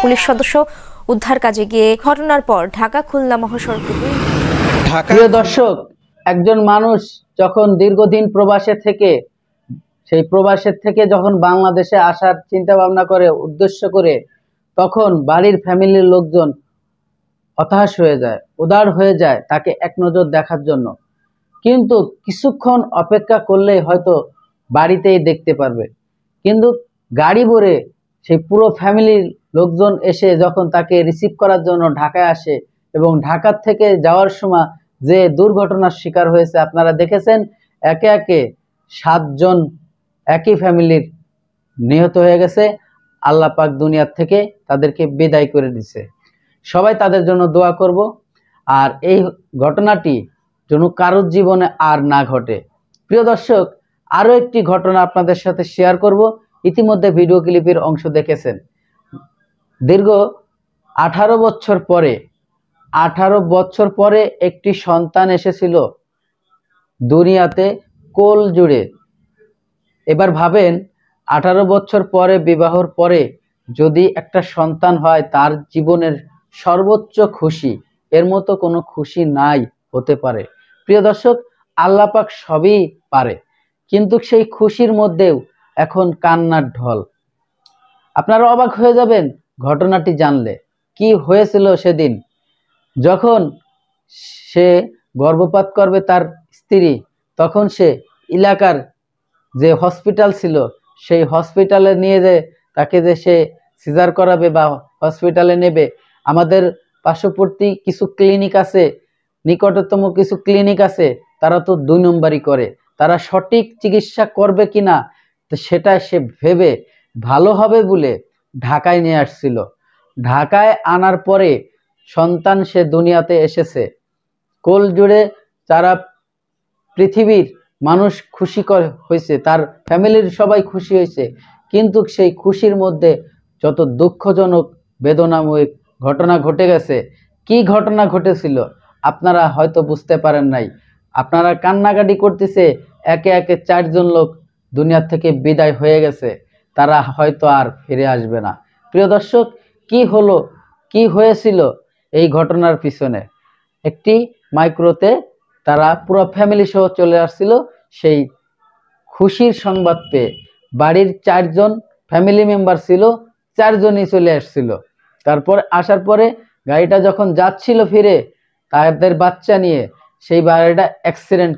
Police সদস্য উদ্ধার কাজে গিয়ে ঘটনার পর ঢাকা খুলনা মহাসড়কে। প্রিয় দর্শক, একজন মানুষ যখন দীর্ঘদিন প্রবাসের থেকে যখন বাংলাদেশে আসার চিন্তা ভাবনা করে, উদ্দেশ্য করে, তখন বাড়ির ফ্যামিলির লোকজন হতাশ হয়ে যায়, উদার হয়ে যায় তাকে এক নজর দেখার জন্য। কিন্তু কিছুক্ষণ অপেক্ষা করলেই হয়তো বাড়িতেই দেখতে পারবে। কিন্তু গাড়ি ভরে সেই পুরো ফ্যামিলির লোকজন এসে যখন তাকে রিসিভ করার জন্য ঢাকায় আসে, এবং ঢাকা থেকে যাওয়ার সময় যে দুর্ঘটনার শিকার হয়েছে আপনারা দেখেছেন, একে একে 7 জন একই ফ্যামিলির নিহত হয়ে গেছে। আল্লাহ পাক দুনিয়ার থেকে তাদেরকে বিদায় করে দিছে। সবাই তাদের জন্য দোয়া করব, আর এই ঘটনাটি যেন কারোর জীবনে আর না ঘটে। প্রিয় দর্শক, আরও একটি ঘটনা আপনাদের সাথে শেয়ার করব। ইতিমধ্যে ভিডিও ক্লিপের অংশ দেখেছেন। দীর্ঘ 18 বছর পরে একটি সন্তান এসেছিল দুনিয়াতে কোল জুড়ে। এবার ভাবেন, 18 বছর পরে, বিবাহর পরে যদি একটা সন্তান হয়, তার জীবনের সর্বোচ্চ খুশি, এর মতো কোনো খুশি নাই হতে পারে। প্রিয় দর্শক, আল্লাহ পাক সবই পারে, কিন্তু সেই খুশির মধ্যেও এখন কান্নার ঢল। আপনারা অবাক হয়ে যাবেন ঘটনাটি জানলে। কি হয়েছিল সেদিন যখন সে গর্ভপাত করবে তার স্ত্রী, তখন সে এলাকার যে হসপিটাল ছিল সেই হসপিটালে নিয়ে যে তাকে যে সে সিজার করাবে বা হসপিটালে নেবে, আমাদের পার্শ্ববর্তী কিছু ক্লিনিক আছে, নিকটতম কিছু ক্লিনিক আছে, তারা তো 2 নম্বরই করে। তারা সঠিক চিকিৎসা করবে কিনা সেটা সে ভেবে ভালো হবে বলে ঢাকায় নিয়ে আসছিল। ঢাকায় আনার পরে সন্তান সে দুনিয়াতে এসেছে। কোল জুড়ে তারা পৃথিবীর মানুষ খুশি হয়েছে, তার ফ্যামিলির সবাই খুশি হয়েছে, কিন্তু সেই খুশির মধ্যে যত দুঃখজনক বেদনাময় ঘটনা ঘটে গেছে। কি ঘটনা ঘটেছিল আপনারা হয়তো বুঝতে পারেন নাই। আপনারা কান্নাকাটি করতেছে, একে একে 4 জন লোক দুনিয়া থেকে বিদায় হয়ে গেছে, তারা হয়তো আর ফিরে আসবে না। প্রিয় দর্শক, কি হলো, কি হয়েছিল এই ঘটনার পিছনে? একটি মাইক্রোতে তারা পুরো ফ্যামিলি সহ চলে আসছিল সেই খুশির সংবাদ পেয়ে। বাড়ির 4 জন ফ্যামিলি মেম্বার ছিল, 4 জনই চলে আসছিল। তারপর আসার পরে গাড়িটা যখন যাচ্ছিল ফিরে তাদের বাচ্চা নিয়ে, সেই গাড়িটা অ্যাক্সিডেন্ট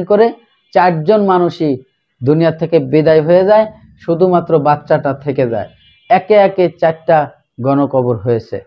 করে 4 জন মানুষই দুনিয়া থেকে বিদায় হয়ে যায়, শুধুমাত্র বাচ্চাটা থেকে যায়। একে একে 4টা গণকবর হয়েছে।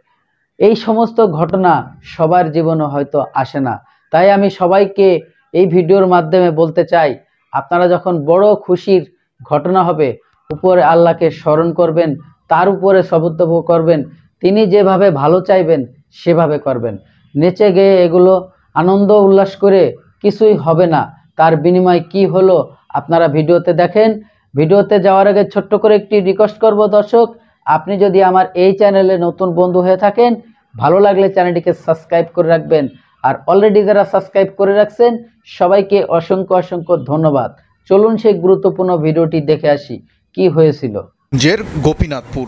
এই সমস্ত ঘটনা সবার জীবনে হয়তো আসে না। তাই আমি সবাইকে এই ভিডিওর মাধ্যমে বলতে চাই, আপনারা যখন বড় খুশির ঘটনা হবে, উপরে আল্লাহকে স্মরণ করবেন, তার উপরে সবুত্তভ করবেন, তিনি যেভাবে ভালো চাইবেন সেভাবে করবেন। নেচে গেয়ে এগুলো আনন্দ উল্লাস করে কিছুই হবে না। তার বিনিময় কি হলো আপনারা ভিডিওতে দেখেন। ভিডিওতে যাওয়ার আগে ছোট্ট করে একটি রিকোয়েস্ট করব দর্শক, আপনি যদি আমার এই চ্যানেলে নতুন বন্ধু হয়ে থাকেন, ভালো লাগলে চ্যানেলটিকে সাবস্ক্রাইব করে রাখবেন। আর অলরেডি যারা সাবস্ক্রাইব করে রাখছেন সবাইকে অসংখ্য অসংখ্য ধন্যবাদ। চলুন সেই গুরুত্বপূর্ণ ভিডিওটি দেখে আসি কি হয়েছিল। জের গোপীনাথপুর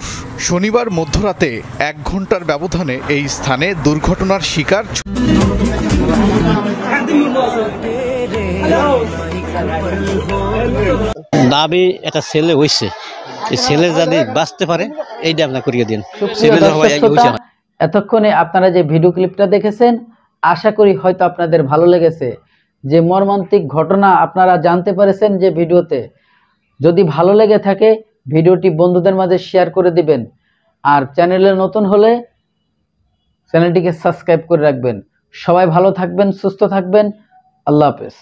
শনিবার মধ্যরাতে 1 ঘন্টার ব্যবধানে এই স্থানে দুর্ঘটনার শিকার। দাবি একটা ছেলে হয়েছে, এই ছেলে যদি বাঁচতে পারে এইটা আপনার করিয়ে দিন। এতক্ষণে আপনারা যে ভিডিও ক্লিপটা দেখেছেন, আশা করি হয়তো আপনাদের ভালো লেগেছে। যে মর্মান্তিক ঘটনা আপনারা জানতে পেরেছেন যে ভিডিওতে। যদি ভালো লেগে থাকে ভিডিওটি বন্ধুদের মাঝে শেয়ার করে দিবেন, আর চ্যানেলে নতুন হলে চ্যানেলটিকে সাবস্ক্রাইব করে রাখবেন। সবাই ভালো থাকবেন, সুস্থ থাকবেন। আল্লাহ হাফেজ।